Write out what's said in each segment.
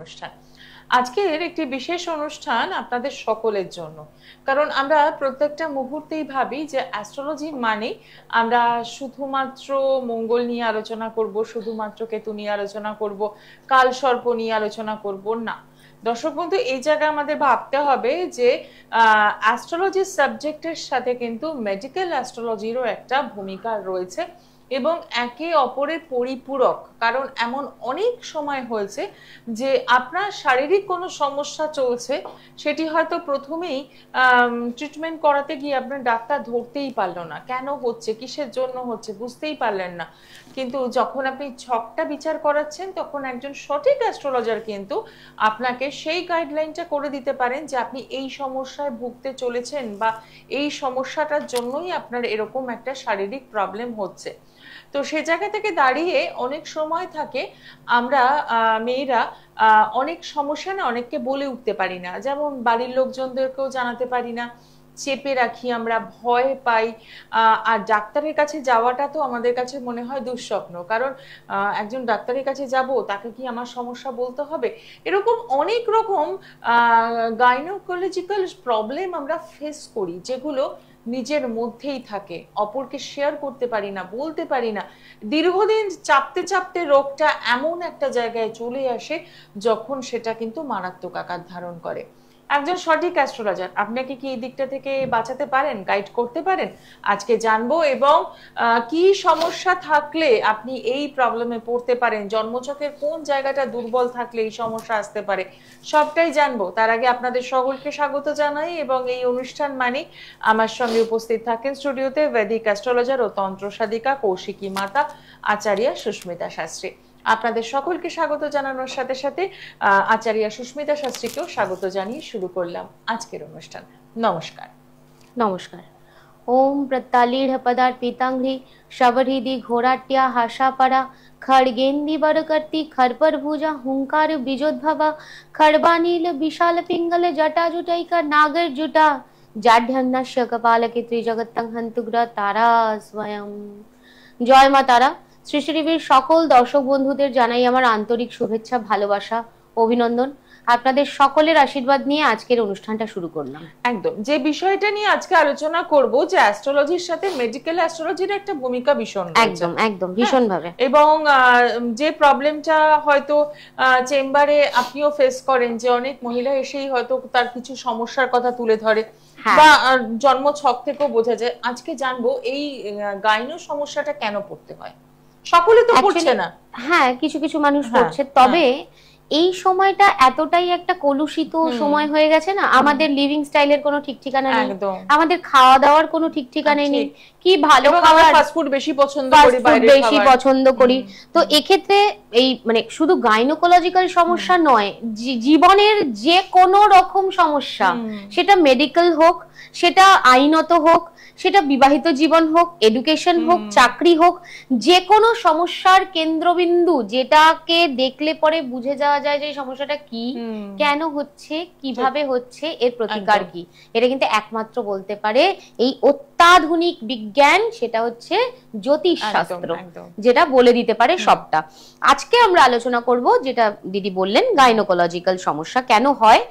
অনুষ্ঠান আজকের একটি বিশেষ অনুষ্ঠান আপনাদের সকলের জন্য। কারণ আমরা প্রত্যেকটা মুহূর্তেই ভাবি যে অ্যাস্ট্রোলজি মানে আমরা শুধুমাত্র মঙ্গল নিয়ে আলোচনা করব, শুধুমাত্র কেতু নিয়ে আলোচনা করব, কাল সর্প নিয়ে আলোচনা করব না। দর্শক বন্ধু, এই জায়গায় আমাদের ভাবতে হবে যে অ্যাস্ট্রোলজি সাবজেক্টের সাথে কিন্তু মেডিকেল অ্যাস্ট্রোলজিরও একটা ভূমিকা রয়েছে এবং একে অপরের পরিপূরক। কারণ এমন অনেক সময় হয়েছে যে আপনার শারীরিক কোনো সমস্যা চলছে, সেটি হয়তো প্রথমেই ট্রিটমেন্ট করাতে গিয়ে আপনার ডাক্তার ধরতেই পারলো না, কেন হচ্ছে, কিসের জন্য হচ্ছে, বুঝতেই পারলেন না। কিন্তু যখন আপনি ছকটা বিচার করাচ্ছেন, তখন একজন সঠিক অ্যাস্ট্রোলজার কিন্তু আপনাকে সেই গাইডলাইনটা করে দিতে পারেন যে আপনি এই সমস্যায় ভুগতে চলেছেন বা এই সমস্যাটার জন্যই আপনার এরকম একটা শারীরিক প্রবলেম হচ্ছে। তো সে জায়গা থেকে দাঁড়িয়ে অনেক সময় থাকে আমরা মেয়েরা অনেক সমস্যা না অনেককে বলে উঠতে পারি না, যেমন বাড়ির লোকজনদেরকেও জানাতে পারি না, চেপে রাখি, আমরা ভয় পাই। আর ডাক্তারের কাছে যাওয়াটা তো আমাদের কাছে মনে হয় দুঃস্বপ্ন, কারণ একজন ডাক্তারের কাছে যাব, তাকে কি আমার সমস্যা বলতে হবে? এরকম অনেক রকম গাইনোকোলজিক্যাল প্রবলেম আমরা ফেস করি, যেগুলো নিজের মধ্যেই থাকে, অপরকে শেয়ার করতে পারি না, বলতে পারি না। দীর্ঘদিন চাপতে চাপতে রোগটা এমন একটা জায়গায় চলে আসে যখন সেটা কিন্তু মারাত্মক আকার ধারণ করে। একজন সঠিক অ্যাস্ট্রোলজার আপনাকে কি এই দিকটা থেকে বাঁচাতে পারেন, গাইড করতে পারেন? আজকে জানবো। এবং কি সমস্যা থাকলে আপনি এই প্রবলেমে পড়তে পারেন, জন্মছকের কোন জায়গাটা দুর্বল থাকলে এই সমস্যা আসতে পারে, সবটাই জানবো। তার আগে আপনাদের সকলকে স্বাগত জানাই। এবং এই অনুষ্ঠান মানে আমার সঙ্গে উপস্থিত থাকেন স্টুডিওতে বৈদিক অ্যাস্ট্রোলজার ও তন্ত্র সাধিকা কৌশিকী মাতা আচার্য সুস্মিতা শাস্ত্রী। আপনাদের সকলকে স্বাগত জানানোর সাথে সাথে আচার্য সুস্মিতা শাস্ত্রীকেও স্বাগত জানিয়ে শুরু করলাম আজকের অনুষ্ঠান। নমস্কার। নমস্কার। ওম প্রত্যালীঢ় পদার পীতাঙ্ঘ্রি শবহৃদি ঘোরাট্যা হাসাপরা খড়গেন্দি বরকর্তি খরপর ভুজা হুঙ্কার বীজোদ্ভবা খড়বানীল বিশাল পিঙ্গল জটা জুটাইকা নাগর জুটা জাঢ্যন্নাস্য কপালকে ত্রিজগত্তং হন্তুগ্র তারা স্বয়ং। জয় মা তারা। সৃষ্টি টিভির সকল দর্শক বন্ধুদের জানাই আমার আন্তরিক শুভেচ্ছা, ভালোবাসা, অভিনন্দন। আপনাদের সকলের আশীর্বাদ নিয়ে আজকের অনুষ্ঠানটা শুরু করলাম। একদম যে বিষয়টা নিয়ে আজকে আলোচনা করব, যে অ্যাস্ট্রোলজির সাথে মেডিকেল অ্যাস্ট্রোলজির একটা ভূমিকা ভীষণ রয়েছে। একদম একদম ভীষণ ভাবে। এবং যে প্রবলেমটা হয়তো চেম্বারে আপনিও ফেস করেন, যে অনেক মহিলা এসেই হয়তো তার কিছু সমস্যার কথা তুলে ধরে বা জন্ম ছক থেকেও বোঝা যায়। আজকে জানবো এই গাইনো সমস্যাটা কেন পড়তে হয়। সকলে তো পড়ছে না, হ্যাঁ কিছু কিছু মানুষ পড়ছে, তবে এই সময়টা এতটাই একটা কলুষিত সময় হয়ে গেছে না, আমাদের লিভিং স্টাইলের কোনো ঠিক ঠিকানা নেই, আমাদের খাওয়া দাওয়ার কোনো ঠিক ঠিকানা নেই, কি ভালো খাবার, ফাস্ট ফুড বেশি পছন্দ করি, বাইরের খাবার বেশি পছন্দ করি। তো এক্ষেত্রে এই মানে শুধু গাইনোকোলজিক্যাল সমস্যা নয়, জীবনের যে কোনো রকম সমস্যা, সেটা মেডিকেল হোক, সেটা আইনত হোক, সেটা বিবাহিত জীবন হোক, এডুকেশন হোক, চাকরি হোক, যে কোনো সমস্যার কেন্দ্রবিন্দু, যেটাকে দেখলে পরে বুঝে যাওয়া যায় যে সমস্যাটা কি, কেন হচ্ছে, কিভাবে হচ্ছে, এর প্রতিকার কি, এটা কিন্তু একমাত্র বলতে পারে এই অত্যাধুনিক বিজ্ঞান, সেটা হচ্ছে জ্যোতিষ শাস্ত্র, যেটা বলে দিতে পারে সবটা। আজকে আমরা আলোচনা করব, যেটা দিদি বললেন, গাইনোকোলজিক্যাল সমস্যা কেন হয়,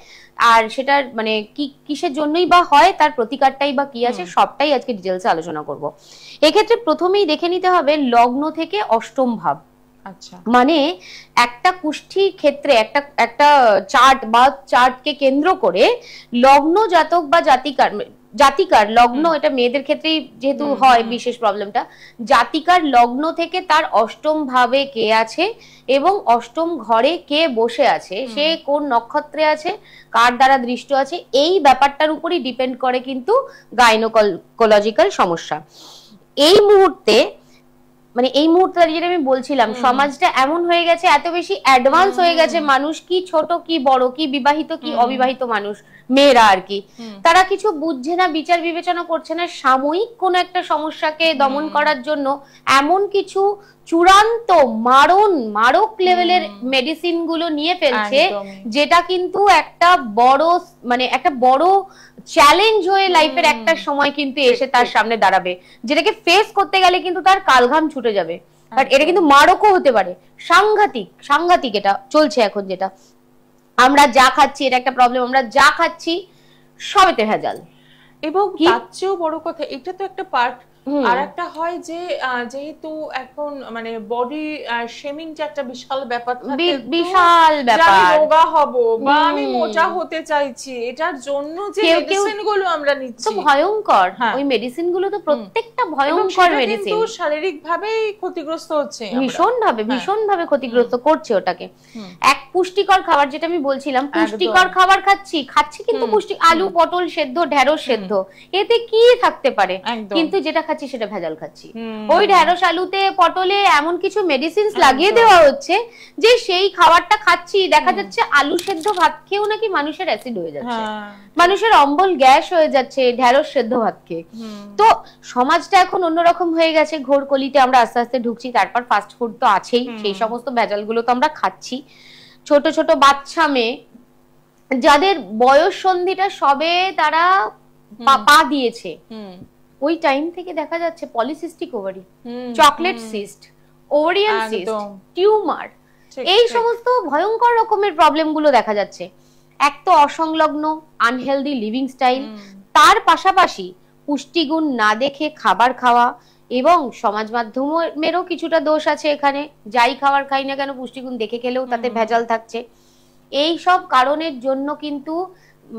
আর সেটার মানে কি কিসের জন্যই বা হয়, তার প্রতিকারটাই বা কি আছে, সবটাই আজকে ডিটেইলসে আলোচনা করব। এক্ষেত্রে প্রথমেই দেখে নিতে হবে লগ্ন থেকে অষ্টম ভাব। আচ্ছা, মানে একটা কুষ্ঠির ক্ষেত্রে একটা চার্ট বা চার্টকে কেন্দ্র করে লগ্ন জাতক বা জাতিকার লগ্ন, এটা মেয়েদের ক্ষেত্রেই যেহেতু হয় বিশেষ প্রবলেমটা, জাতিকার লগ্ন থেকে তার অষ্টম ভাবে কে আছে এবং অষ্টম ঘরে কে বসে আছে, সে কোন নক্ষত্রে আছে, কার দ্বারা দৃষ্ট আছে, এই ব্যাপারটার উপরই ডিপেন্ড করে কিন্তু গাইনোকোলজিক্যাল সমস্যা। এই মুহূর্তে মানে এই মুহূর্তে যেটা আমি বলছিলাম, সমাজটা এমন হয়ে গেছে, এত বেশি অ্যাডভান্স হয়ে গেছে, মানুষ কি ছোট কি বড়, কি বিবাহিত কি অবিবাহিত মানুষ, মেয়েরা আর কি, তারা কিছু বুঝছে না, বিচার বিবেচনা করছে না, সাময়িক কোন একটা সমস্যাকে দমন করার জন্য এমন কিছু চূড়ান্ত মারক লেভেলের মেডিসিন গুলো নিয়ে ফেলছে, যেটা কিন্তু একটা বড় চ্যালেঞ্জ হয়ে লাইফের একটা সময় কিন্তু এসে তার সামনে দাঁড়াবে, যেটাকে ফেস করতে গেলে কিন্তু তার কালঘাম ছুটে যাবে। বাট এটা কিন্তু মারকও হতে পারে, সাংঘাতিক এটা চলছে এখন যেটা। আমরা যা খাচ্ছি, এটা একটা প্রবলেম, আমরা যা খাচ্ছি সবেতে ভেজাল। এবং তার চেয়েও বড় কথা, এটা তো একটা পার্ট, আর একটা হয় যে যেহেতু এখন মানে বডি শেমিং যে একটা বিশাল ব্যাপার থাকে, বিশাল ব্যাপার, আমি রোগা হব বা আমি মোটা হতে চাইছি, এটার জন্য যে মেডিসিন গুলো আমরা নিচ্ছি তো ভয়ঙ্কর। ওই মেডিসিন গুলো তো প্রত্যেকটা ভয়ঙ্কর মেডিসিন, কিন্তু শারীরিক ভাবে ক্ষতিগ্রস্ত হচ্ছে, ভীষণ ভাবে ক্ষতিগ্রস্ত করছে ওটাকে। এক পুষ্টিকর খাবার, যেটা আমি বলছিলাম, পুষ্টিকর খাবার খাচ্ছি কিন্তু পুষ্টি, আলু পটল সেদ্ধ, ঢেঁড়স সেদ্ধ, এতে কি থাকতে পারে? কিন্তু যেটা খাচ্ছি সেটা ভেজাল খাচ্ছি। ওই ঢেঁড়স আলুতে পটলে এমন কিছু মেডিসিন লাগিয়ে দেওয়া হচ্ছে যে সেই খাবারটা খাচ্ছি, দেখা যাচ্ছে আলু সেদ্ধ ভাত খেয়েও নাকি মানুষের অ্যাসিড হয়ে যাচ্ছে, মানুষের অম্বল গ্যাস হয়ে যাচ্ছে ঢেঁড়স সেদ্ধ ভাত খেয়ে। তো সমাজটা এখন অন্যরকম হয়ে গেছে, ঘোর কলিতে আমরা আস্তে আস্তে ঢুকছি। তারপর ফাস্ট ফুড তো আছেই, সেই সমস্ত ভেজালগুলো তো আমরা খাচ্ছি। ছোট ছোট বাচ্চা মেয়ে যাদের বয়স সন্ধিটা সবে তারা পা দিয়েছে, ওই টাইম থেকে দেখা যাচ্ছে polycystic ovary, chocolate cyst, ovarian cyst, tumour, এই সমস্ত ভয়ঙ্কর রকমের প্রবলেম গুলো দেখা যাচ্ছে। এক তো অসংলগ্ন আনহেলদি লিভিং স্টাইল, তার পাশাপাশি পুষ্টিগুণ না দেখে খাবার খাওয়া, এবং সমাজ মাধ্যমেরও কিছুটা দোষ আছে এখানে। যাই খাবার খাই না কেন পুষ্টিগুণ দেখে খেলেও তাতে ভেজাল থাকছে। এই সব কারণের জন্য কিন্তু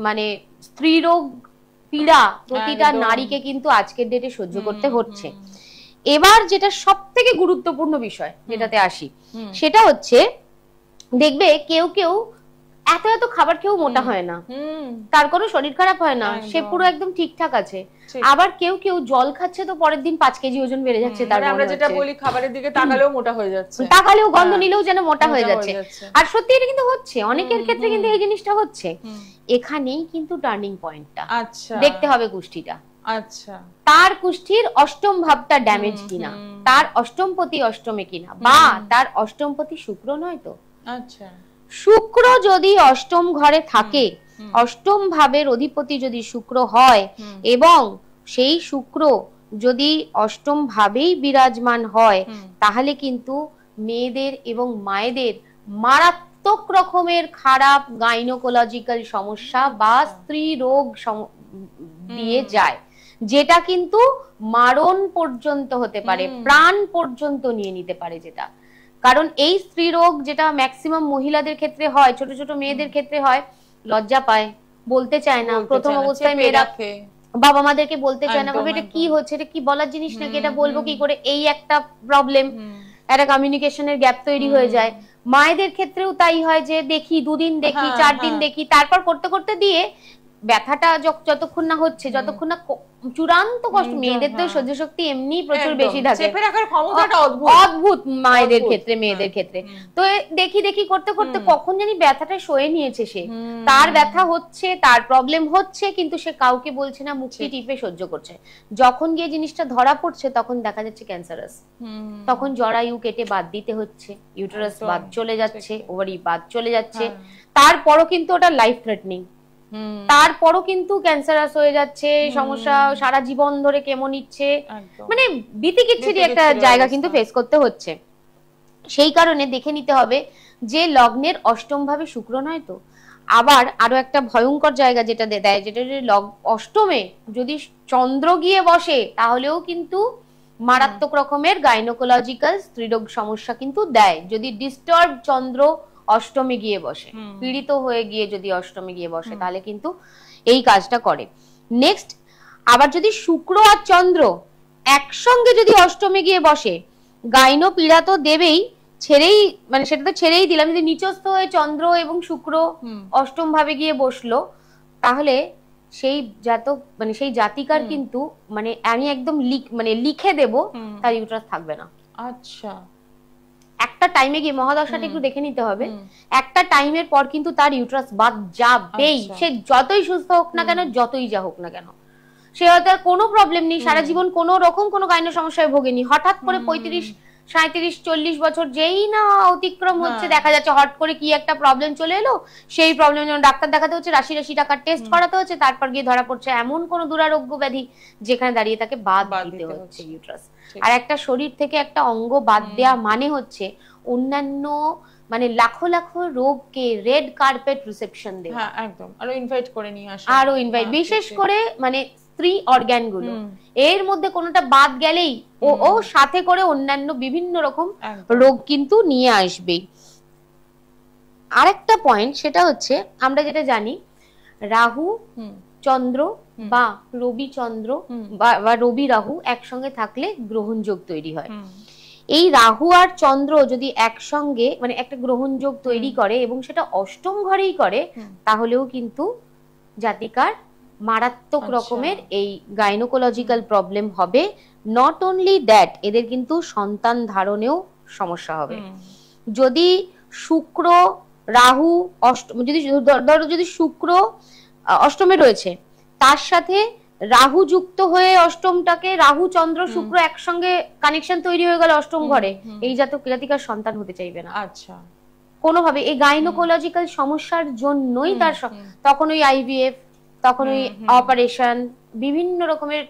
মানে স্ত্রীরোগ পীড়া প্রতিটা নারীকে কিন্তু আজকের ডেটে সহ্য করতে হচ্ছে। এবার যেটা সব থেকে গুরুত্বপূর্ণ বিষয় যেটাতে আসি, সেটা হচ্ছে দেখবে কেউ কেউ এত এত খাবার খেয়েও মোটা হয় না, তার কোনো শরীর খারাপ হয় না, সে পুরো একদম ঠিকঠাক আছে। আবার কেউ কেউ জল খাচ্ছে তো পরের দিন 5 কেজি ওজন বেড়ে যাচ্ছে, তার আমরা যেটা বলি খাবারের দিকে তাকালেও মোটা হয়ে যাচ্ছে, তাকালেও গন্ধ নিলেও যেন মোটা হয়ে যাচ্ছে। আর সত্যি এটা কিন্তু হচ্ছে, অনেকের ক্ষেত্রে কিন্তু এই জিনিসটা হচ্ছে। এখানেই কিন্তু টার্নিং পয়েন্টটা দেখতে হবে কুষ্ঠিটা। আচ্ছা, তার কুষ্ঠির অষ্টম ভাবটা ড্যামেজ কিনা, তার অষ্টমপতি অষ্টমে কিনা, বা তার অষ্টমপতি শুক্র নয় তো। আচ্ছা, শুক্র যদি অষ্টম ঘরে থাকে, অষ্টম ভাবের অধিপতি যদি শুক্র হয়, এবং সেই শুক্র যদি অষ্টম ভাবেই বিরাজমান হয়, তাহলে কিন্তু মেয়েদের এবং মায়েদের মারাত্মক রকমের খারাপ গাইনোকোলজিক্যাল সমস্যা বা স্ত্রী রোগ দিয়ে যায়, যেটা কিন্তু মারণ পর্যন্ত হতে পারে, প্রাণ পর্যন্ত নিয়ে নিতে পারে। যেটা কারণ এই স্ত্রী রোগ যেটা ম্যাক্সিমাম মহিলাদের ক্ষেত্রে হয়, ছোট ছোট মেয়েদের ক্ষেত্রে হয়, লজ্জা পায়, বলতে চায় না। প্রথম অবস্থায় মেয়েরা বাবা মাদেরকে বলতে চায় না, ভাবে এটা কি হচ্ছে, এটা কি বলার জিনিস নাকি, এটা বলবো কি করে, এই একটা প্রবলেম, একটা কমিউনিকেশনের গ্যাপ তৈরি হয়ে যায়। মায়েদের ক্ষেত্রেও তাই হয়, যে দেখি 2 দিন দেখি 4 দিন দেখি, তারপর করতে করতে দিয়ে ব্যথাটা যতক্ষণ না হচ্ছে, যতক্ষণ না চূড়ান্ত কষ্ট, মেয়েদের তো সহ্য শক্তি এমনি প্রচুর বেশি থাকে, অদ্ভুত মায়েদের ক্ষেত্রে, মেয়েদের ক্ষেত্রে। তো দেখি দেখি করতে করতে কখন জানি ব্যথাটা সয়ে নিয়েছে, সে তার ব্যথা হচ্ছে, তার প্রবলেম হচ্ছে, কিন্তু সে কাউকে বলছে না, মুক্তি টিপে সহ্য করছে। যখন গিয়ে জিনিসটা ধরা পড়ছে তখন দেখা যাচ্ছে ক্যান্সারাস, তখন জরায়ু কেটে বাদ দিতে হচ্ছে, ইউটেরাস বাদ চলে যাচ্ছে, ওভারি বাদ চলে যাচ্ছে, তারপরও কিন্তু ওটা লাইফ থ্রেটনিং, তারপরও কিন্তু ক্যান্সারাস হয়ে যাচ্ছে, সমস্যা সারা জীবন ধরে কেমো নিচ্ছে, মানে বিতিকিচ্ছিরি একটা জায়গা কিন্তু ফেস করতে হচ্ছে। সেই কারণে দেখে নিতে হবে যে লগ্নের অষ্টম ভাবে শুক্র নয় তো। আবার আরো একটা ভয়ঙ্কর জায়গা যেটা দেয়, যেটা অষ্টমে যদি চন্দ্র গিয়ে বসে, তাহলেও কিন্তু মারাত্মক রকমের গাইনোকোলজিক্যাল স্ত্রীরোগ সমস্যা কিন্তু দেয়, যদি ডিস্টার্ব চন্দ্র অষ্টমে গিয়ে বসে, পীড়িত হয়ে গিয়ে যদি অষ্টমে গিয়ে বসে, তাহলে কিন্তু এই কাজটা করে। নেক্সট, আবার যদি শুক্র আর চন্দ্র একসঙ্গে যদি অষ্টমে গিয়ে বসে, গাইনো পীড়া তো দেবেই, ছেড়েই মানে সেটা তো ছেড়েই দিলাম, যদি নিচস্থ হয়ে চন্দ্র এবং শুক্র অষ্টম ভাবে গিয়ে বসলো, তাহলে সেই জাতক মানে সেই জাতিকার কিন্তু মানে আমি একদম লিখে দেব, তার ইউটারাস থাকবে না। আচ্ছা, একটা টাইমে গিয়ে মহাদশাটা একটু দেখে নিতে হবে, একটা টাইমের পর কিন্তু তার ইউটারাস বাদ যাবেই, সে যতই সুস্থ হোক না কেন, যতই যা হোক না কেন, সে হয়তো কোনো প্রবলেম নেই, সারা জীবন কোনো রকম কোনো গাইনো সমস্যায় ভোগেনি, হঠাৎ করে 35, 37, 40 বছর যেই না অতিক্রম হচ্ছে, দেখা যাচ্ছে হট করে কি একটা প্রবলেম চলে এলো, সেই প্রবলেম যেমন ডাক্তার দেখাতে হচ্ছে, রাশি রাশি টাকার টেস্ট করাতে হচ্ছে, তারপর গিয়ে ধরা পড়ছে এমন কোন দুরারোগ্য ব্যাধি যেখানে দাঁড়িয়ে তাকে বাদ দিতে হচ্ছে ইউটারাস। আর একটা শরীর থেকে একটা অঙ্গ বাদ দেয়া মানে হচ্ছে অন্যান্য মানে লাখো লাখো রোগকে রেড কার্পেট রিসেপশন দেওয়া, হ্যাঁ একদম, আরো ইনভাইট করে নিয়ে আসা, আরো ইনভাইট, বিশেষ করে মানে স্ত্রী অর্গান গুলো, এর মধ্যে কোনোটা বাদ গেলেই ও সাথে করে অন্যান্য বিভিন্ন রকম রোগ কিন্তু নিয়ে আসবেই। আরেকটা পয়েন্ট সেটা হচ্ছে, আমরা যেটা জানি রাহু চন্দ্র বা রবি চন্দ্র বা রবি রাহু একসঙ্গে থাকলে গ্রহণ যোগ তৈরি হয়। এই রাহু আর চন্দ্র যদি একসঙ্গে মানে একটা গ্রহণ যোগ তৈরি করে এবং সেটা অষ্টম ঘরেই করে, তাহলেও কিন্তু জাতিকার মারাত্মক রকমের এই গাইনোকোলজিক্যাল প্রবলেম হবে। নট অনলি দ্যাট, এদের কিন্তু সন্তান ধারণেও সমস্যা হবে। যদি শুক্র রাহু যদি শুক্র অষ্টমে রয়েছে, তার সাথে রাহু যুক্ত হয়ে অষ্টমটাকে রাহু চন্দ্র শুক্র একসঙ্গে কানেকশন তৈরি হয়ে গেল অষ্টম ঘরে, এই জাতিকার সন্তান হতে চাইবে না। আচ্ছা, কোনোভাবে এই গাইনোকোলজিক্যাল সমস্যার জন্যই তার তখন ওই আইভিএফ, তখন ওই অপারেশন, বিভিন্ন রকমের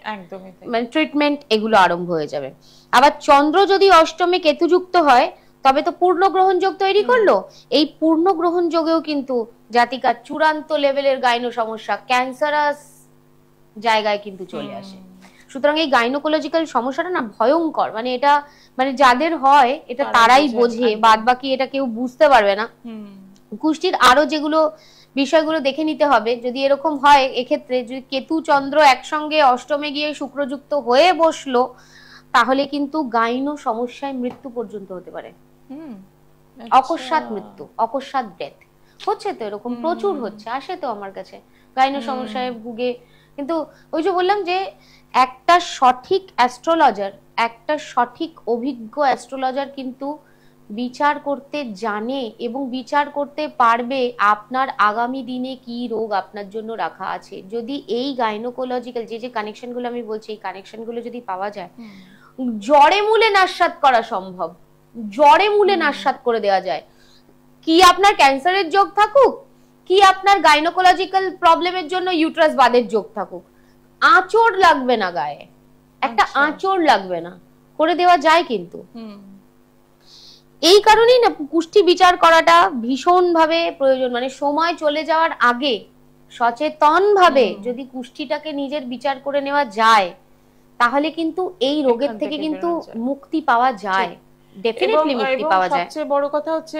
মানে ট্রিটমেন্ট এগুলো আরম্ভ হয়ে যাবে। আবার চন্দ্র যদি অষ্টমে কেতু যুক্ত হয়, তবে তো পূর্ণ গ্রহণ যোগ তৈরি করলো। এই পূর্ণ গ্রহণ যোগেও কিন্তু জাতিকার চূড়ান্ত লেভেলের গাইনো সমস্যা, ক্যান্সারাস জায়গায় কিন্তু চলে আসে। সুতরাং এই গাইনোকোলজিক্যাল সমস্যাটা না ভয়ঙ্কর, মানে এটা মানে যাদের হয় এটা তারাই বোঝে, বাদ বাকি এটা কেউ বুঝতে পারবে না। কুষ্টির আরো যেগুলো বিষয়গুলো দেখে নিতে হবে, যদি এরকম হয় এক্ষেত্রে যদি কেতু চন্দ্র একসঙ্গে অষ্টমে গিয়ে শুক্রযুক্ত হয়ে বসলো, তাহলে কিন্তু গাইনো সমস্যায় মৃত্যু পর্যন্ত হতে পারে। অকস্মাৎ মৃত্যু, অকস্মাৎ ডেথ হচ্ছে তো, এরকম প্রচুর হচ্ছে, আসে তো আমার কাছে গাইনো সমস্যায় ভুগে। কিন্তু ওই যে বললাম যে একটা সঠিক অ্যাস্ট্রোলজার, একটা সঠিক অভিজ্ঞ অ্যাস্ট্রোলজার কিন্তু বিচার করতে জানে এবং বিচার করতে পারবে আপনার আগামী দিনে কি রোগ আপনার জন্য রাখা আছে। যদি এই গাইনোকোলজিক্যাল যে কানেকশনগুলো আমি বলছি, এই কানেকশনগুলো যদি পাওয়া যায়, জড়ে মূলে নাশসাত করা সম্ভব, জড়ে মূলে নাশসাত করে দেওয়া যায়। কি আপনার ক্যান্সারের যোগ থাকুক, কি আপনার গাইনোকোলজিক্যাল প্রবলেমের জন্য ইউট্রাস বাদের যোগ থাকুক, আঁচড় লাগবে না গায়ে, একটা আঁচড় লাগবে না, করে দেওয়া যায় কিন্তু। এই কারণেই না কুষ্টি বিচার করাটা ভীষণ ভাবে প্রয়োজন। মানে সময় চলে যাওয়ার আগে সচেতন ভাবে যদি কুষ্টিটাকে নিজের বিচার করে নেওয়া যায়, তাহলে কিন্তু এই রোগের থেকে কিন্তু মুক্তি পাওয়া যায়, ডেফিনেটলি মুক্তি পাওয়া যায়। সবচেয়ে বড় কথা হচ্ছে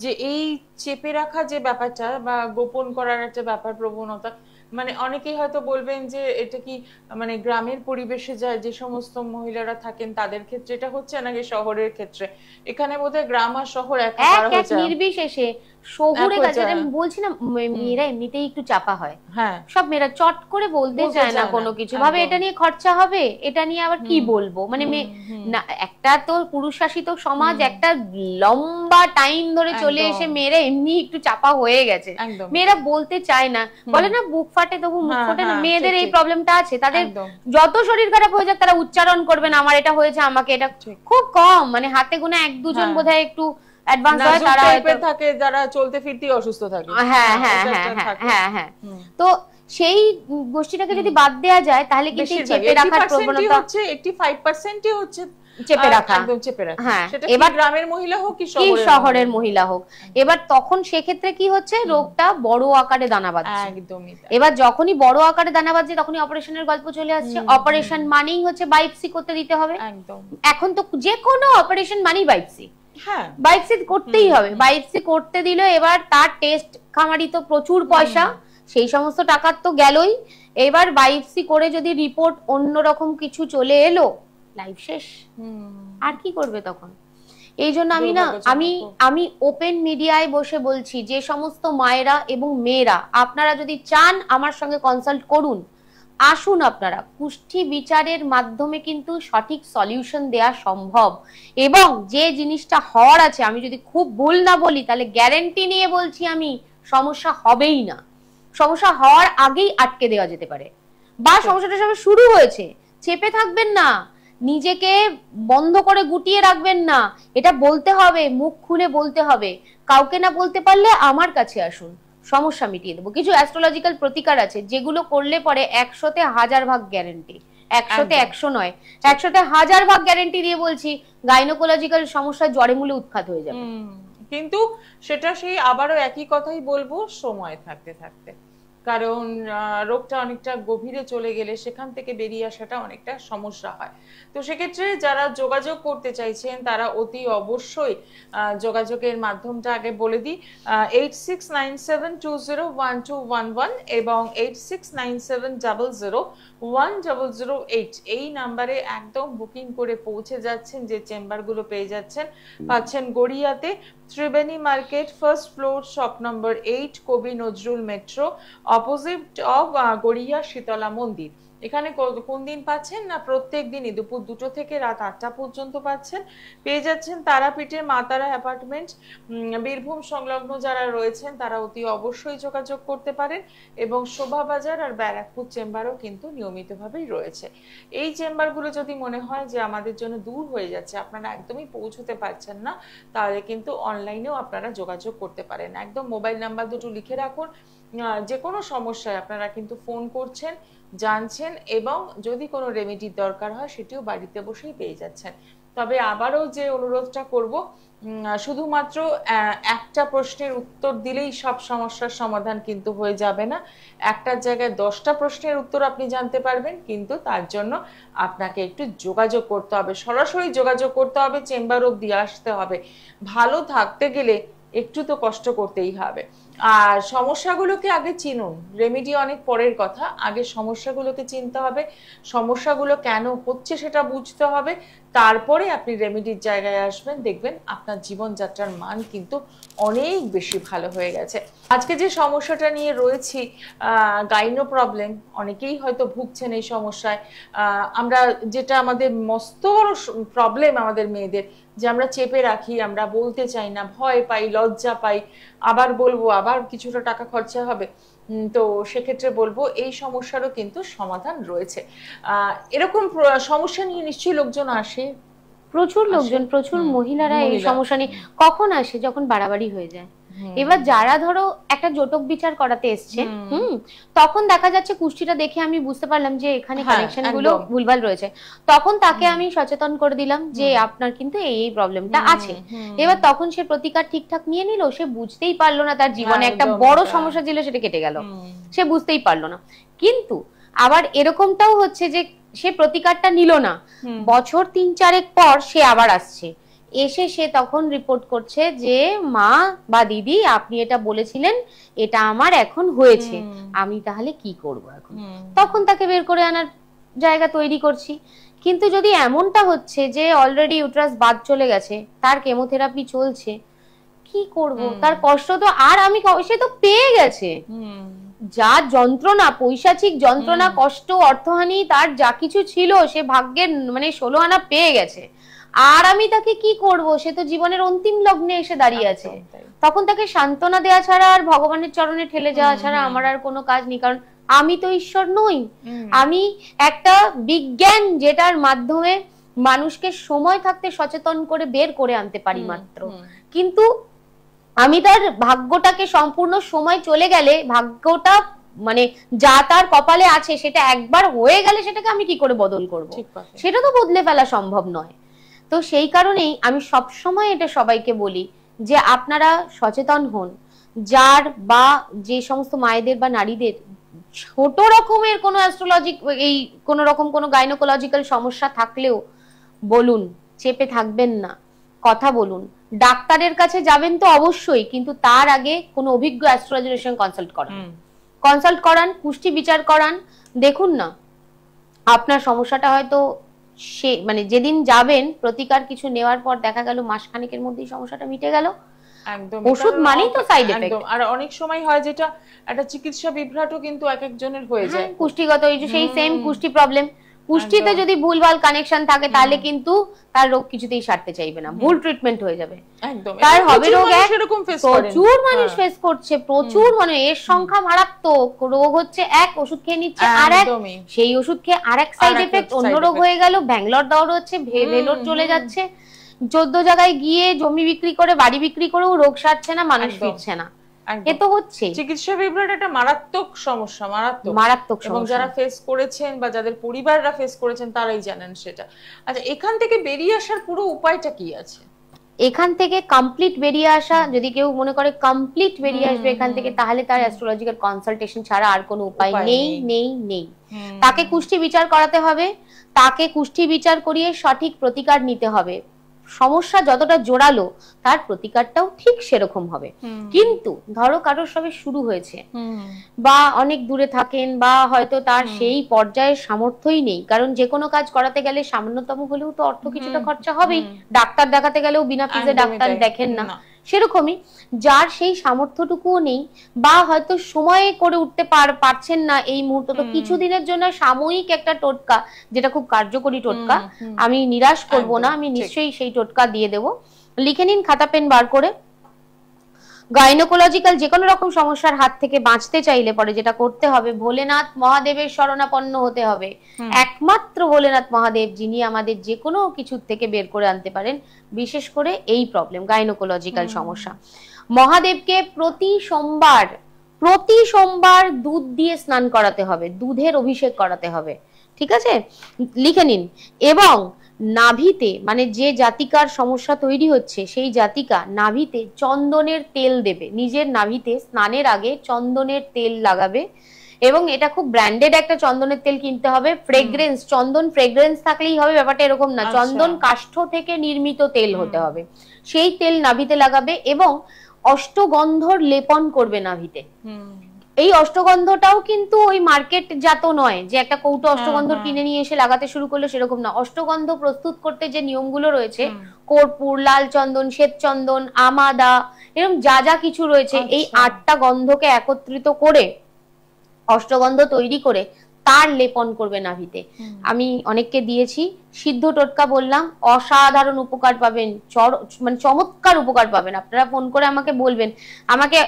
যে এই চেপে রাখা যে ব্যাপারটা বা গোপন করার একটা ব্যাপার, প্রবণতা, মানে অনেকেই হয়তো বলবেন যে এটা কি মানে গ্রামের পরিবেশে যায় যে সমস্ত মহিলারা থাকেন তাদের ক্ষেত্রে এটা হচ্ছে নাকি শহরের ক্ষেত্রে? এখানে বোধহয় গ্রাম আর শহর এক নির্বিশেষে শহুরে কাজে আমি বলছি না, মেয়েরা এমনিতেই একটু চাপা হয়। হ্যাঁ, সব মেয়েরা চট করে বলতে চায় না কোনো কিছু, ভাবে এটা নিয়ে খরচা হবে, এটা নিয়ে আবার কি বলবো। মানে না, একটা তো পুরুষ শাসিত সমাজ, একটা লম্বা টাইম ধরে চলে এসে মেয়েরা এমনি একটু চাপা হয়ে গেছে, মেয়েরা বলতে চায় না। বলে না বুক ফাটে তবু মুখ ফোটে না, মেয়েদের এই প্রবলেমটা আছে। তাদের যত শরীর খারাপ হয়ে যাক তারা উচ্চারণ করবে না আমার এটা হয়েছে, আমাকে এটা, খুব কম, মানে হাতে গোনা এক দুজন বোধহয় একটু অ্যাডভান্স হয়, তারা থাকে যারা চলতে ফিরতেই অসুস্থ থাকে। হ্যাঁ হ্যাঁ হ্যাঁ হ্যাঁ। তো সেই গোষ্ঠীটাকে যদি বাদ দেওয়া যায় তাহলে কিন্তু চেপে রাখার প্রবণতা হচ্ছে 85%ই হচ্ছে চেপে রাখা, একদম চেপে রাখা। হ্যাঁ, এবার গ্রামের মহিলা হোক কি শহরের মহিলা হোক, এবার তখন সেক্ষেত্রে কি হচ্ছে, রোগটা বড় আকারে দানা বাঁধছে। একদমই। এবার যখনই বড় আকারে দানা বাঁধছে তখনই অপারেশনের গল্প চলে আসছে। অপারেশন মানেই হচ্ছে বায়োপসি করতে দিতে হবে। একদম, এখন তো যে কোনো অপারেশন মানেই বায়োপসি। হ্যাঁ, বায়োপসি করতেই হবে। বায়োপসি করতে দিলে এবার তার টেস্ট খামারি তো প্রচুর পয়সা, সেই সমস্ত টাকা তো গেলই। এবার বায়োপসি করে যদি রিপোর্ট অন্যরকম কিছু চলে এলো, লাইফ শেষ। আর কি করবে তখন? এই জন্য আমি ওপেন মিডিয়ায় বসে বলছি, যে সমস্ত মায়েরা এবং মেয়েরা আপনারা যদি চান আমার সঙ্গে কনসাল্ট করুন, আসুন। আপনারা কুষ্টি বিচারের মাধ্যমে কিন্তু সঠিক সলিউশন দেয়া সম্ভব, এবং যে জিনিসটা হওয়ার আছে, আমি যদি খুব ভুল না বলি তাহলে গ্যারান্টি নিয়ে বলছি আমি, সমস্যা হবেই না। সমস্যা হওয়ার আগেই আটকে দেওয়া যেতে পারে, বা সমস্যাটা সবে শুরু হয়েছে। চেপে থাকবেন না, নিজেকে বন্ধ করে গুটিয়ে রাখবেন না, এটা বলতে হবে, মুখ খুলে বলতে হবে। কাউকে না বলতে পারলে আমার কাছে আসুন, সমস্যা মিটিয়ে দেবো। কিছু অ্যাস্ট্রোলজিক্যাল প্রতিকার আছে যেগুলো করলে পরে 100-তে 1000 ভাগ গ্যারেন্টি, 100-তে 100 নয়, 100-তে 1000 ভাগ গ্যারেন্টি দিয়ে বলছি, গাইনোকোলজিক্যাল সমস্যা জড়ে মূলে উৎখাত হয়ে যাবে। কিন্তু সেটা সেই আবারও একই কথাই বলবো, সময় থাকতে থাকতে। কারণ রোগটা অনেকটা গভীরে চলে গেলে সেখান থেকে বেরিয়ে আসাটা অনেকটা সমস্যা হয়। তো সেক্ষেত্রে যারা যোগাযোগ করতে চাইছেন তারা অতি অবশ্যই যোগাযোগের মাধ্যমটা আগে বলে দিই, 8697201211 এবং 8697001008 এই নাম্বারে একদম বুকিং করে পৌঁছে যাচ্ছেন, যে চেম্বারগুলো পেয়ে যাচ্ছেন। পাচ্ছেন গড়িয়াতে Tribeni market, first floor, shop number 8, Kavi Nazrul metro, opposite of Garia Sitala Mandir. এখানে কোন দিন পাচ্ছেন না, প্রত্যেক দিনই দুপুর 2টো থেকে রাত 8টা পর্যন্ত পাচ্ছেন। পেয়ে যাচ্ছেন তারাপীঠের মা তারা অ্যাপার্টমেন্ট। বীরভূম সংলগ্ন যারা রয়েছেন তারা অতি অবশ্যই যোগাযোগ করতে পারেন। এবং শোভাবাজার আর ব্যারাকপুর চেম্বারও কিন্তু নিয়মিতভাবেই রয়েছে। এই চেম্বারগুলো যদি মনে হয় যে আমাদের জন্য দূর হয়ে যাচ্ছে, আপনারা একদমই পৌঁছতে পারছেন না, তাহলে কিন্তু অনলাইনেও আপনারা যোগাযোগ করতে পারেন। একদম মোবাইল নাম্বার দুটো লিখে রাখুন, যে কোনো সমস্যায় আপনারা কিন্তু ফোন করছেন, জানছেন, এবং যদি কোনো রেমেডির দরকার হয় সেটিও বাড়িতে বসেই পেয়ে যাচ্ছেন। তবে আবারও যে অনুরোধটা করব, শুধুমাত্র একটা প্রশ্নের উত্তর দিলেই সব সমস্যার সমাধান কিন্তু হয়ে যাবে না। একটার জায়গায় 10টা প্রশ্নের উত্তর আপনি জানতে পারবেন, কিন্তু তার জন্য আপনাকে একটু যোগাযোগ করতে হবে, সরাসরি যোগাযোগ করতে হবে, চেম্বার অবধি আসতে হবে। ভালো থাকতে গেলে একটু তো কষ্ট করতেই হবে। আর সমস্যাগুলোকে আগে চিনুন, রেমেডি অনেক পরের কথা, আগে সমস্যাগুলোকে চিনতে হবে, সমস্যাগুলো কেন হচ্ছে সেটা বুঝতে হবে, তারপরে আপনি রেমেডির জায়গায় আসবেন, দেখবেন আপনার জীবনযাত্রার মান কিন্তু অনেক বেশি ভালো হয়ে গেছে। আজকে যে সমস্যাটা নিয়ে রয়েছি, গাইনো প্রবলেম, অনেকেই হয়তো ভুগছেন এই সমস্যায়। আমরা যেটা আমাদের মস্ত বড় প্রবলেম আমাদের মেয়েদের, যে আমরা চেপে রাখি, আমরা বলতে চাই না, ভয় পাই, লজ্জা পাই, আবার বলবো আবার কিছুটা টাকা খরচা হবে। তো সেক্ষেত্রে বলবো এই সমস্যারও কিন্তু সমাধান রয়েছে। এরকম সমস্যা নিয়ে নিশ্চয়ই লোকজন আসে, প্রচুর লোকজন, প্রচুর মহিলারা এই সমস্যা নিয়ে কখন আসে, যখন বাড়াবাড়ি হয়ে যায়। এবার যারা ধরো একটা জটক বিচার করাতে এসছে, তখন দেখা যাচ্ছে কুষ্টিটা দেখে আমি বুঝতে পারলাম যে এখানে কানেকশন গুলো ভুলভাল রয়েছে, তখন তাকে আমি সচেতন করে দিলাম যে আপনার কিন্তু এই প্রবলেমটা আছে। এবার তখন সে প্রতিকার ঠিকঠাক নিয়ে নিল, সে বুঝতেই পারলো না তার জীবনে একটা বড় সমস্যা ছিল সেটা কেটে গেল, সে বুঝতেই পারলো না। কিন্তু আবার এরকমটাও হচ্ছে যে সে প্রতিকারটা নিল না, বছর 3-4 পর সে আবার আসছে, এসে সে তখন রিপোর্ট করছে যে মা বা দিদি আপনি এটা বলেছিলেন, এটা আমার এখন হয়েছে, আমি তাহলে কি করব এখন। তখন তাকে বের করে আনার জায়গা তৈরি করছি। কিন্তু যদি এমনটা হচ্ছে যে অলরেডি ইউট্রাস বাদ চলে গেছে, তার কেমোথেরাপি চলছে, কি করব, তার কষ্ট তো আর আমি, সে তো পেয়ে গেছে যা যন্ত্রণা, পৈশাচিক যন্ত্রণা, কষ্ট, অর্থহানি, তার যা কিছু ছিল সে ভাগ্যের মানে 16 আনা পেয়ে গেছে, আর আমি তাকে কি করব, সে তো জীবনের অন্তিম লগ্নে এসে দাঁড়িয়ে আছে। তখন তাকে সান্ত্বনা দেওয়া ছাড়া আর ভগবানের চরণে ঠেলে যাওয়া ছাড়া আমার আর কোনো কাজ নেই। কারণ আমি তো ঈশ্বর নই, আমি একটা বিজ্ঞান যেটার মাধ্যমে মানুষকে সময় থাকতে সচেতন করে বের করে আনতে পারি মাত্র। কিন্তু আমি তার ভাগ্যটাকে সম্পূর্ণ সময় চলে গেলে, ভাগ্যটা মানে যা তার কপালে আছে সেটা একবার হয়ে গেলে সেটাকে আমি কি করে বদল করব, সেটা তো বদলে ফেলা সম্ভব নয়। তো সেই কারণেই আমি সব সময় এটা সবাইকে বলি যে আপনারা সচেতন হন। যার বা যে সমস্ত মায়েদের বা নারীদের ছোট রকমের কোনো অ্যাস্ট্রোলজি, এই কোনো রকম কোনো গাইনোকোলজিক্যাল সমস্যা থাকলেও বলুন, চেপে থাকবেন না, কথা বলুন। ডাক্তারের কাছে যাবেন তো অবশ্যই, কিন্তু তার আগে কোনো অভিজ্ঞ অ্যাস্ট্রোলজারের সঙ্গে কনসাল্ট করান, পুষ্টি বিচার করান। দেখুন না, আপনার সমস্যাটা হয়তো সে মানে যেদিন যাবেন প্রতিকার কিছু নেওয়ার পর দেখা গেল মাসখানেকের মধ্যেই সমস্যাটা মিটে গেল। একদম, ওষুধ মানেই তো সাইড এফেক্ট। আর অনেক সময় হয় যেটা একটা চিকিৎসা বিভ্রাটও কিন্তু এক একজনের হয়ে যায়, পুষ্টিগত, এই যে সেই সেম পুষ্টি প্রবলেম, পুষ্টিতে যদি ভুলভাল কানেকশন থাকে তাহলে কিন্তু তার রোগ কিছুতেই সারতে চাইবে না, ভুল ট্রিটমেন্ট হয়ে যাবে, তার হবে রোগ। প্রচুর মানুষ ফেস করছে, প্রচুর মানে এর সংখ্যা মারাত্মক। রোগ হচ্ছে এক, ওষুধ খেয়ে নিচ্ছে আর এক, সেই ওষুধ খেয়ে আর এক সাইড এফেক্ট, অন্য রোগ হয়ে গেল। ব্যাঙ্গালোর দৌড় হচ্ছে, ভেলোর চলে যাচ্ছে, 14 জায়গায় গিয়ে জমি বিক্রি করে, বাড়ি বিক্রি করেও রোগ সারছে না, মানুষ ফিরছে না। এ তো হচ্ছে চিকিৎসা বিভ্রাট একটা মারাত্মক সমস্যা, মারাত্মক। এবং যারা ফেস করেছেন বা যাদের পরিবাররা ফেস করেছেন তারাই জানেন সেটা। আচ্ছা, এখান থেকে বেরিয়ে আসার পুরো উপায়টা কি আছে? এখান থেকে কমপ্লিট বেরিয়ে আসা, যদি কেউ মনে করে কমপ্লিট বেরিয়ে আসবে এখান থেকে, তাহলে তার অ্যাস্ট্রোলজিক্যাল কনসালটেশন ছাড়া আর কোনো উপায় নেই নেই নেই। তাকে কুষ্টি বিচার করাতে হবে, তাকে কুষ্টি বিচার করিয়ে সঠিক প্রতিকার নিতে হবে। সমস্যা যতটা জোরালো তার প্রতিকারটাও ঠিক সেরকম হবে। কিন্তু ধরো কারোর সবে শুরু হয়েছে বা অনেক দূরে থাকেন বা হয়তো তার সেই পর্যায়ের সামর্থ্যই নেই, কারণ যে কোনো কাজ করাতে গেলে সামান্যতম হলেও তো অর্থ কিছুটা খরচা হবেই, ডাক্তার দেখাতে গেলেও বিনা ফিজে ডাক্তার দেখেন না, সেরকমই যার সেই সামর্থ্যটুকুও নেই বা হয়তো সময়ে করে উঠতে পারছেন না এই মুহূর্তে, তো কিছুদিনের জন্য সাময়িক একটা টোটকা, যেটা খুব কার্যকরী টোটকা, আমি নিরাশ করব না, আমি নিশ্চয়ই সেই টোটকা দিয়ে দেব। লিখে নিন খাতা পেন বার করে। গাইনোকোলজিক্যাল যে কোনো রকম সমস্যার হাত থেকে বাঁচতে চাইলে পরে যেটা করতে হবে, ভোলেনাথ মহাদেবের শরণাপন্ন হতে হবে। একমাত্র ভোলেনাথ মহাদেব যিনি আমাদের যে কোনো কিছু থেকে বের করে আনতে পারেন, বিশেষ করে এই প্রবলেম গাইনোকোলজিক্যাল সমস্যা। মহাদেবকে প্রতি সোমবার দুধ দিয়ে স্নান করাতে হবে, দুধের অভিষেক করাতে হবে, ঠিক আছে? লিখে নিন। এবং নাভিতে, মানে যে জাতিকার সমস্যা তৈরি হচ্ছে সেই জাতিকা নাভিতে চন্দনের তেল দেবে, নিজের নাভিতে স্নানের আগে চন্দনের তেল লাগাবে। এবং এটা খুব ব্র্যান্ডেড একটা চন্দনের তেল কিনতে হবে। ফ্রেগ্রেন্স, চন্দন ফ্রেগ্রেন্স থাকলেই হবে ব্যাপারটা এরকম না, চন্দন কাষ্ঠ থেকে নির্মিত তেল হতে হবে। সেই তেল নাভিতে লাগাবে এবং অষ্টগন্ধর লেপন করবে নাভিতে। এই অষ্টগন্ধটাও কিন্তু ওই মার্কেট জাত নয় যে একটা কৌটো অষ্টগন্ধ কিনে নিয়ে এসে লাগাতে শুরু করলো, সেরকম না। অষ্টগন্ধ প্রস্তুত করতে যে নিয়মগুলো রয়েছে, কর্পূর, লাল চন্দন, শ্বেত চন্দন, আমাদা, এরকম যা যা কিছু রয়েছে, এই 8টা গন্ধকে একত্রিত করে অষ্টগন্ধ তৈরি করে তার লেপন করবে নাভিতে। আমি অনেককে দিয়েছি, সিদ্ধ টোটকা বললাম, অসাধারণ উপকার পাবেন, মানে চমৎকার উপকার পাবেন। আপনারা ফোন করে আমাকে বলবেন, আমাকে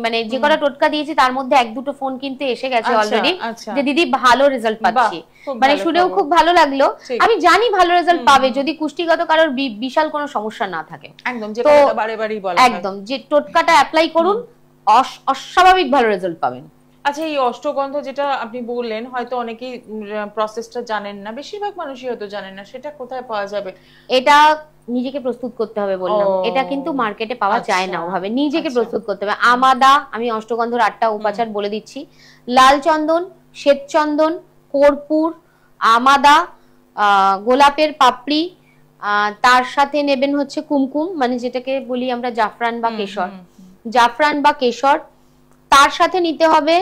মানে যে কটা টোটকা দিয়েছি তার মধ্যে 1-2টো ফোন কিন্তু এসে গেছে অলরেডি, যে দিদি ভালো রেজাল্ট পাচ্ছি, মানে শুনেও খুব ভালো লাগলো। আমি জানি ভালো রেজাল্ট পাবে যদি কুষ্টিগত কারোর বিশাল কোনো সমস্যা না থাকে। একদম, যে কথাটা বারে-বারেই বলা হয়, একদম, যে টোটকাটা অ্যাপ্লাই করুন, অস্বাভাবিক ভালো রেজাল্ট পাবেন। আচ্ছা, এই অষ্টগন্ধ যেটা আপনি বললেন, হয়তো অনেকেই প্রসেসটা জানেন না, বেশিরভাগ মানুষই হয়তো জানেন না, সেটা কোথায় পাওয়া যাবে? এটা নিজেকে প্রস্তুত করতে হবে বললাম, এটা কিন্তু মার্কেটে পাওয়া যায় না ওভাবে, নিজেকে প্রস্তুত করতে হবে। আমাদা, আমি অষ্টগন্ধর 8টা উপাচার বলে দিচ্ছি, লাল চন্দন, শ্বেত চন্দন, কর্পূর, আমাদা, গোলাপের পাপড়ি, তার সাথে নেবেন হচ্ছে কুমকুম, মানে যেটাকে বলি আমরা জাফরান বা কেশর, জাফরান বা কেশর, তার সাথে নিতে হবে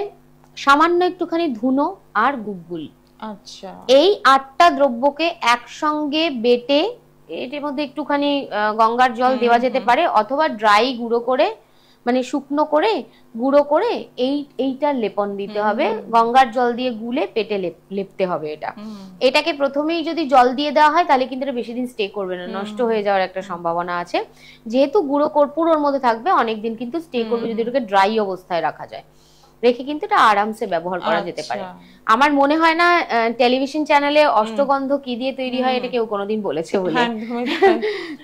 সামান্য একটুখানি ধুনো আর গুগ্গুল। আচ্ছা, এই 8টা দ্রব্যকে একসঙ্গে বেটে, এর মধ্যে একটুখানি গঙ্গার জল দেওয়া যেতে পারে, অথবা ড্রাই গুঁড়ো করে, মানে শুকনো করে গুঁড়ো করে এইটার লেপন দিতে হবে, গঙ্গার জল দিয়ে গুলে পেটে লেপতে হবে। এটাকে প্রথমেই যদি জল দিয়ে দেওয়া হয় তাহলে কিন্তু এটা বেশি দিন স্টে করবে না, নষ্ট হয়ে যাওয়ার একটা সম্ভাবনা আছে। যেহেতু গুঁড়ো কর্পূর ওর মধ্যে থাকবে, অনেকদিন কিন্তু স্টে করবে যদি এটাকে ড্রাই অবস্থায় রাখা যায়, রেখে কিন্তু এটা আরামসে ব্যবহার করা যেতে পারে। আমার মনে হয় না টেলিভিশন চ্যানেলে অষ্টগন্ধ কি দিয়ে তৈরি হয় এটা কেউ কোনোদিন বলেছে বলে।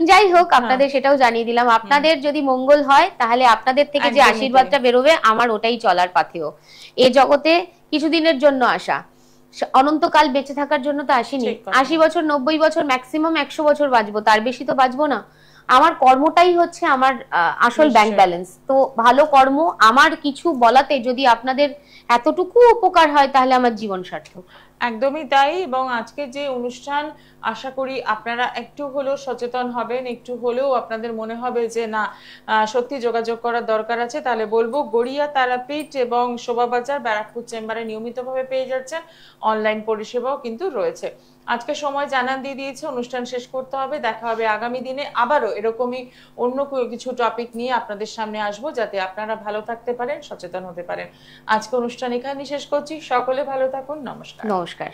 যাই হোক, আপনাদের সেটাও জানিয়ে দিলাম। আপনাদের যদি মঙ্গল হয় তাহলে আপনাদের থেকে যে আশীর্বাদটা বেরোবে আমার ওটাই চলার পাথেয়। এই জগতে কিছুদিনের জন্য আসা, অনন্তকাল বেঁচে থাকার জন্য তো আসিনি। 80 বছর, 90 বছর, ম্যাক্সিমাম 100 বছর বাঁচবো, তার বেশি তো বাঁচবো না। আমার কর্মটাই হচ্ছে আমার আসল ব্যাংক ব্যালেন্স। তো ভালো কর্ম, আমার কিছু বলাতে যদি আপনাদের এতটুকু উপকার হয় তাহলে আমার জীবন সার্থক। একদমই তাই। এবং আজকে যে অনুষ্ঠান, আশা করি আপনারা একটু হলেও সচেতন হবেন, একটু হলেও আপনাদের মনে হবে যে না, সত্যি যোগাযোগ করার দরকার আছে। তাহলে বলবো, গড়িয়া তারাপীঠ এবং শোভাবাজার ব্যারাকপুর চেম্বারে নিয়মিতভাবে পেয়ে যাচ্ছেন, অনলাইন পরিষেবাও কিন্তু রয়েছে। আজকে সময় জানান দিয়ে দিয়েছে, অনুষ্ঠান শেষ করতে হবে। দেখা হবে আগামী দিনে, আবারও এরকমই অন্য কিছু টপিক নিয়ে আপনাদের সামনে আসবো, যাতে আপনারা ভালো থাকতে পারেন, সচেতন হতে পারেন। আজকে অনুষ্ঠান এখানে শেষ করছি। সকলে ভালো থাকুন। নমস্কার। নমস্কার।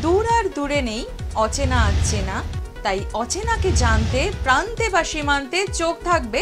দূর আর দূরে নেই, অচেনা আচেনা, তাই অচেনাকে জানতে প্রান্তে বা সীমান্তে চোখ থাকবে